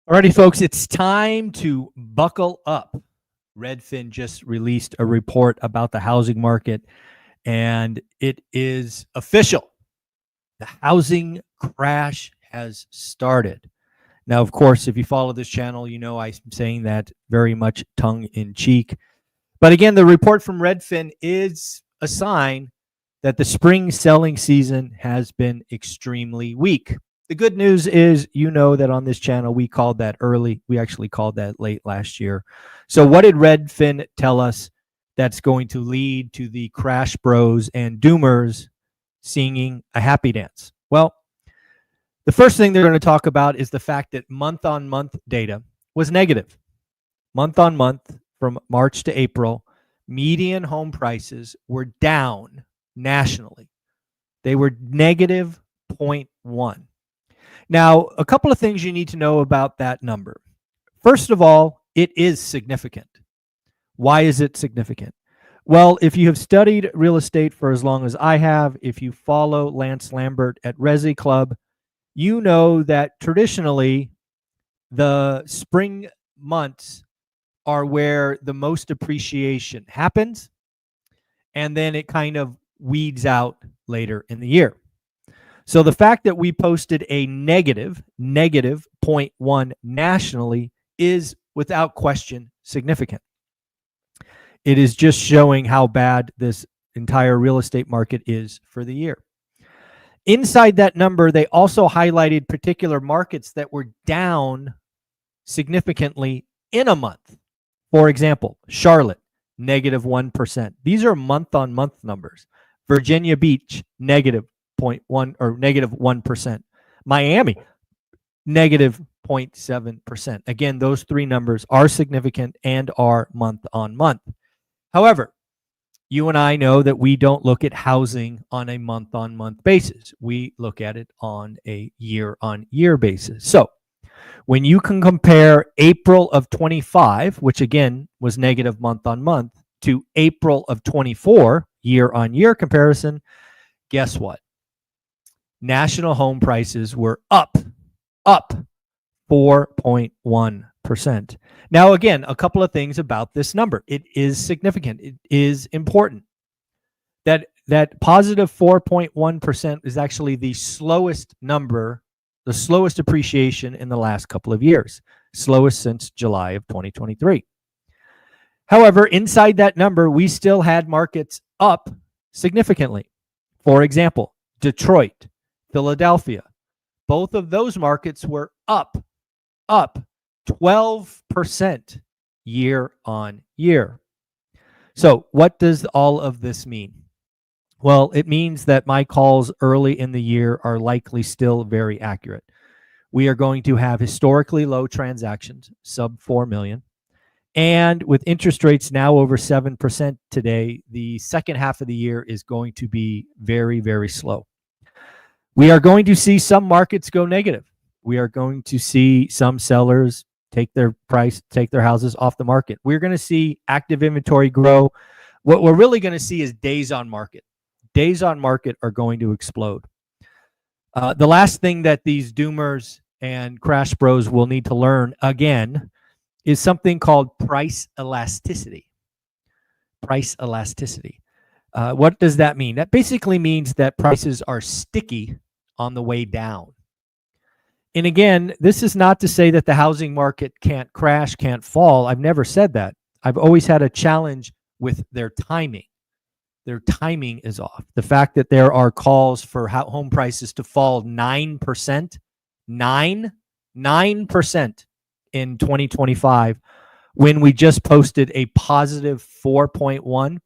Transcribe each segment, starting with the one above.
Alrighty, folks, it's time to buckle up. Redfin just released a report about the housing market, and it is official. The housing crash has started. Now, of course, if you follow this channel, you know I'm saying that very much tongue in cheek. But again, the report from Redfin is a sign that the spring selling season has been extremely weak. The good news is, you know that on this channel, we called that early. We actually called that late last year. So what did Redfin tell us that's going to lead to the crash bros and doomers singing a happy dance? Well, the first thing they're going to talk about is the fact that month-on-month data was negative. Month-on-month from March to April, median home prices were down nationally. They were negative 0.1. Now, a couple of things you need to know about that number. First of all, it is significant. Why is it significant? Well, if you have studied real estate for as long as I have, if you follow Lance Lambert at Resi Club, you know that traditionally the spring months are where the most appreciation happens, and then it kind of weeds out later in the year. So the fact that we posted a negative 0.1 nationally is without question significant. It is just showing how bad this entire real estate market is for the year. Inside that number, they also highlighted particular markets that were down significantly in a month. For example, Charlotte, negative 1%. These are month-on-month numbers. Virginia Beach, negative 0.1 or negative 1%. Miami, negative 0.7%. Again, those three numbers are significant and are month on month. However, you and I know that we don't look at housing on a month on month basis. We look at it on a year on year basis. So when you can compare April of 25, which again was negative month on month, to April of 24, year on year comparison, guess what? National home prices were up 4.1%. Now, again, a couple of things about this number. It is significant. It is important. That positive 4.1% is actually the slowest number, the slowest appreciation in the last couple of years, slowest since July of 2023. However, inside that number, we still had markets up significantly. For example, Detroit, Philadelphia, both of those markets were up 12% year on year. So what does all of this mean? Well, it means that my calls early in the year are likely still very accurate. We are going to have historically low transactions, sub 4 million. And with interest rates now over 7% today, the second half of the year is going to be very, very slow. We are going to see some markets go negative. We are going to see some sellers take their houses off the market. We're going to see active inventory grow. What we're really going to see is days on market. Days on market are going to explode. The last thing that these doomers and crash bros will need to learn again is something called price elasticity. Price elasticity. What does that mean? That basically means that prices are sticky on the way down. And again, this is not to say that the housing market can't crash, can't fall. I've never said that. I've always had a challenge with their timing. Their timing is off. The fact that there are calls for home prices to fall 9%, 9% in 2025, when we just posted a positive 4.1,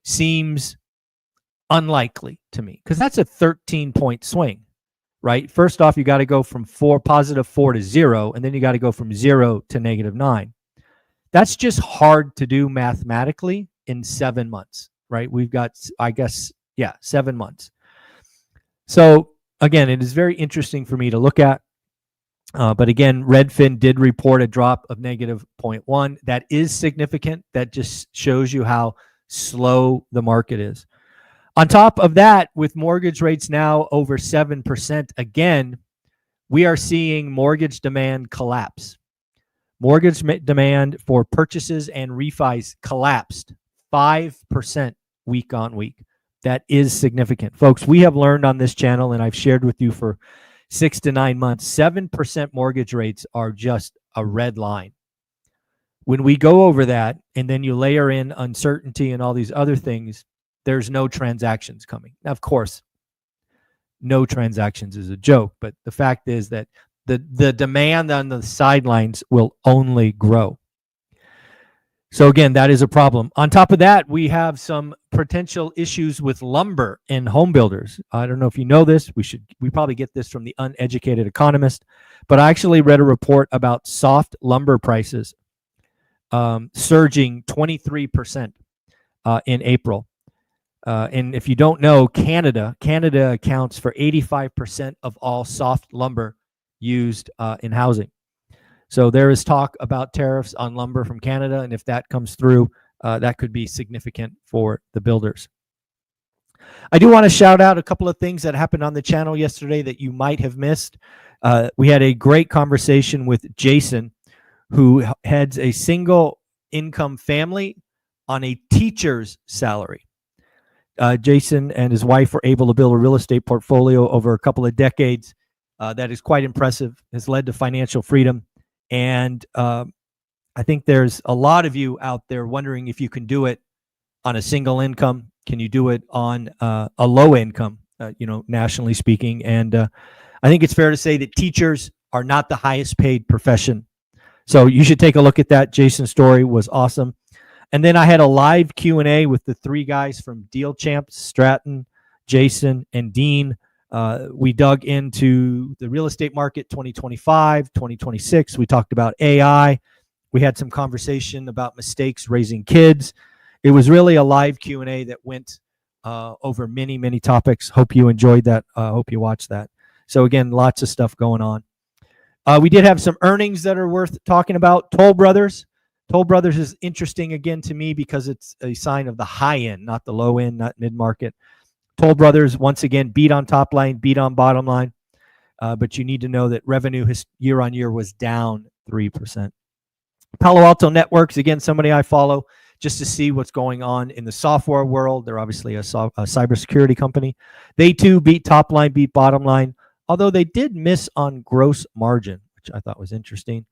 seems unlikely to me, because that's a 13-point swing, right? First off, you got to go from positive 4 to 0, and then you got to go from 0 to negative 9. That's just hard to do mathematically in 7 months, right? We've got, 7 months. So again, it is very interesting for me to look at. But again, Redfin did report a drop of negative 0.1. That is significant. That just shows you how slow the market is. On top of that, with mortgage rates now over 7%, again, we are seeing mortgage demand collapse. Mortgage demand for purchases and refis collapsed 5% week on week. That is significant. Folks, we have learned on this channel, and I've shared with you for 6 to 9 months, 7% mortgage rates are just a red line. When we go over that, and then you layer in uncertainty and all these other things, there's no transactions coming. Now, of course, no transactions is a joke, but the fact is that the demand on the sidelines will only grow. So again, that is a problem. On top of that, we have some potential issues with lumber and home builders. I don't know if you know this. We probably get this from the uneducated economist, but I actually read a report about soft lumber prices surging 23% in April. And if you don't know, Canada accounts for 85% of all soft lumber used in housing. So there is talk about tariffs on lumber from Canada, and if that comes through, that could be significant for the builders. I do want to shout out a couple of things that happened on the channel yesterday that you might have missed. We had a great conversation with Jason, who heads a single income family on a teacher's salary. Jason and his wife were able to build a real estate portfolio over a couple of decades that is quite impressive, has led to financial freedom. And I think there's a lot of you out there wondering if you can do it on a single income. Can you do it on a low income, nationally speaking? And I think it's fair to say that teachers are not the highest paid profession. So you should take a look at that. Jason's story was awesome. And then I had a live Q&A with the three guys from Deal Champs, Stratton, Jason, and Dean. We dug into the real estate market 2025, 2026. We talked about AI. We had some conversation about mistakes raising kids. It was really a live Q&A that went over many, many topics. Hope you enjoyed that. Hope you watched that. So again, lots of stuff going on. We did have some earnings that are worth talking about. Toll Brothers. Toll Brothers is interesting again to me because it's a sign of the high end, not the low end, not mid-market. Toll Brothers, once again, beat on top line, beat on bottom line. But you need to know that revenue year on year was down 3%. Palo Alto Networks, again, somebody I follow just to see what's going on in the software world. They're obviously a cybersecurity company. They too beat top line, beat bottom line, although they did miss on gross margin, which I thought was interesting.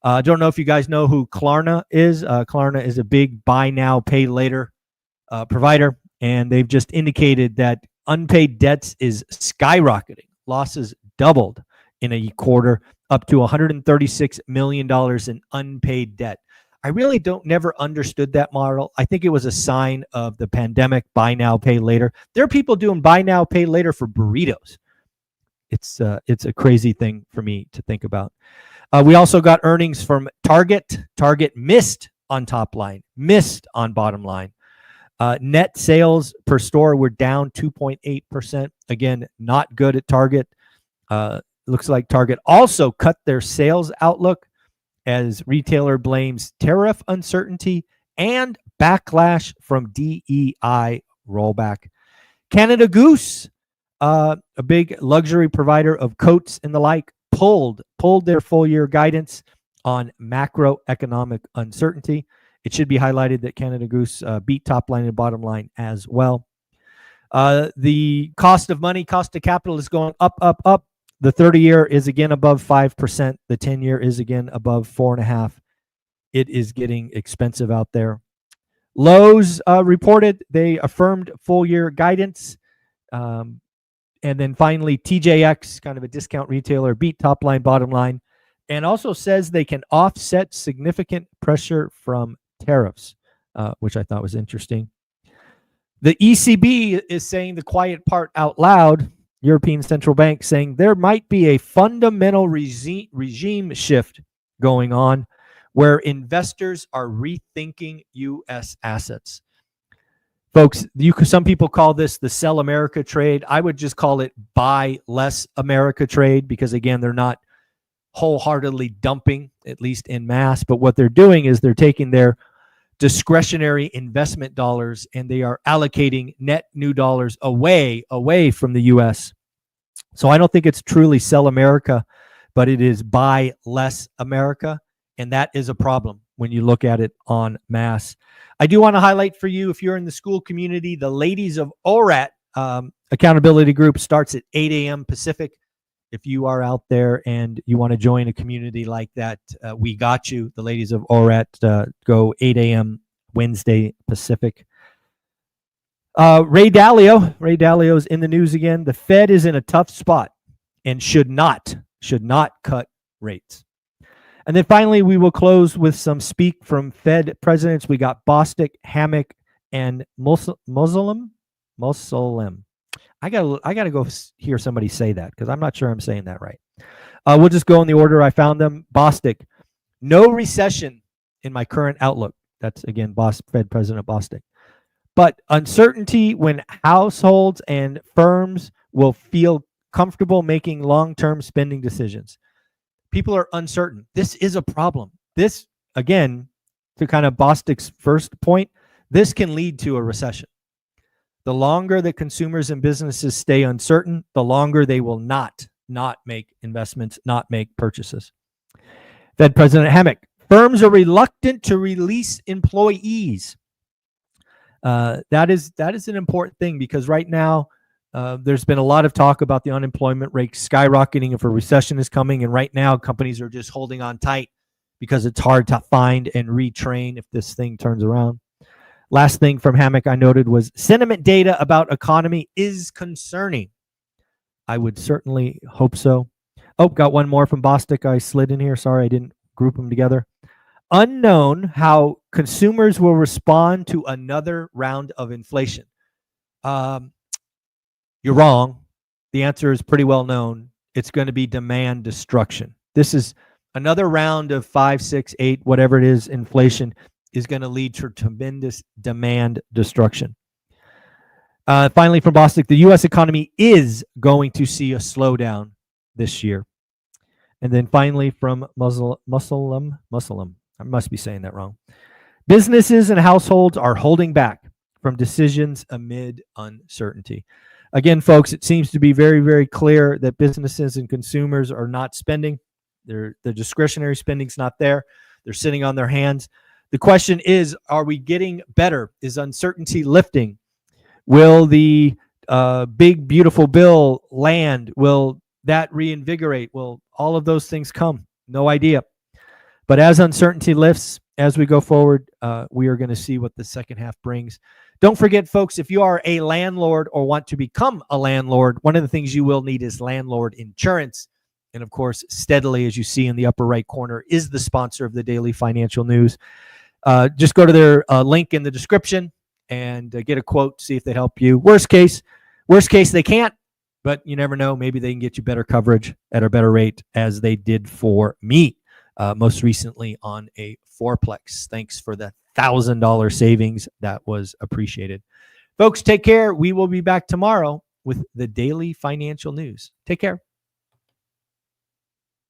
I don't know if you guys know who Klarna is. Klarna is a big buy now, pay later provider, and they've just indicated that unpaid debts is skyrocketing. Losses doubled in a quarter, up to $136 million in unpaid debt. I really never understood that model. I think it was a sign of the pandemic, buy now, pay later. There are people doing buy now, pay later for burritos. It's a crazy thing for me to think about. We also got earnings from Target. Target missed on top line, missed on bottom line. Net sales per store were down 2.8%. Again, not good at Target. Looks like Target also cut their sales outlook as retailer blames tariff uncertainty and backlash from DEI rollback. Canada Goose, a big luxury provider of coats and the like, pulled their full year guidance on macroeconomic uncertainty. It should be highlighted that Canada Goose beat top line and bottom line as well. The cost of money, cost of capital is going up, up, up. The 30-year is again above 5%. The 10-year is again above 4.5%. It is getting expensive out there. Lowe's reported they affirmed full year guidance. And then finally, TJX, kind of a discount retailer, beat top line, bottom line, and also says they can offset significant pressure from tariffs, which I thought was interesting. The ECB is saying the quiet part out loud, European Central Bank, saying there might be a fundamental regime shift going on where investors are rethinking U.S. assets. Folks, some people call this the sell America trade. I would just call it buy less America trade because, again, they're not wholeheartedly dumping, at least in mass. But what they're doing is they're taking their discretionary investment dollars and they are allocating net new dollars away from the U.S. So I don't think it's truly sell America. but it is buy less America. And that is a problem when you look at it en masse. I do want to highlight for you, if you're in the school community, the Ladies of ORaaT accountability group starts at 8 a.m. Pacific. If you are out there and you want to join a community like that, we got you. The Ladies of ORaaT go 8 a.m. Wednesday Pacific. Ray Dalio's in the news again. The Fed is in a tough spot and should not cut rates. And then finally, we will close with some speak from Fed presidents. We got Bostic, Hammack, and Muslim. I gotta go hear somebody say that because I'm not sure I'm saying that right. We'll just go in the order I found them. Bostic, no recession in my current outlook. That's again, Fed President Bostic. But uncertainty when households and firms will feel comfortable making long-term spending decisions. People are uncertain. This is a problem. This, again, to kind of Bostic's first point, this can lead to a recession. The longer that consumers and businesses stay uncertain, the longer they will not make investments, not make purchases. Fed President Hammack, firms are reluctant to release employees. That is an important thing because right now there's been a lot of talk about the unemployment rate skyrocketing if a recession is coming. And right now companies are just holding on tight because it's hard to find and retrain if this thing turns around. Last thing from Hammack I noted was sentiment data about economy is concerning. I would certainly hope so. Oh, got one more from Bostic I slid in here. Sorry, I didn't group them together. Unknown how consumers will respond to another round of inflation. You're wrong. The answer is pretty well known. It's going to be demand destruction. This is another round of 5, 6, 8, whatever it is, inflation is going to lead to tremendous demand destruction. Finally, from Bostic, the U.S. economy is going to see a slowdown this year. And then finally, from Muslim, I must be saying that wrong. Businesses and households are holding back from decisions amid uncertainty. Again, folks, it seems to be very, very clear that businesses and consumers are not spending. The discretionary spending's not there. They're sitting on their hands. The question is, are we getting better? Is uncertainty lifting? Will the big, beautiful bill land? Will that reinvigorate? Will all of those things come? No idea. But as uncertainty lifts, as we go forward, we are going to see what the second half brings. Don't forget, folks, if you are a landlord or want to become a landlord, one of the things you will need is landlord insurance. And of course, Steadily, as you see in the upper right corner, is the sponsor of the Daily Financial News. Just go to their link in the description and get a quote, see if they help you. Worst case, they can't, but you never know. Maybe they can get you better coverage at a better rate, as they did for me most recently on a fourplex. Thanks for the $1,000 savings. That was appreciated. Folks, take care. We will be back tomorrow with the Daily Financial News. Take care.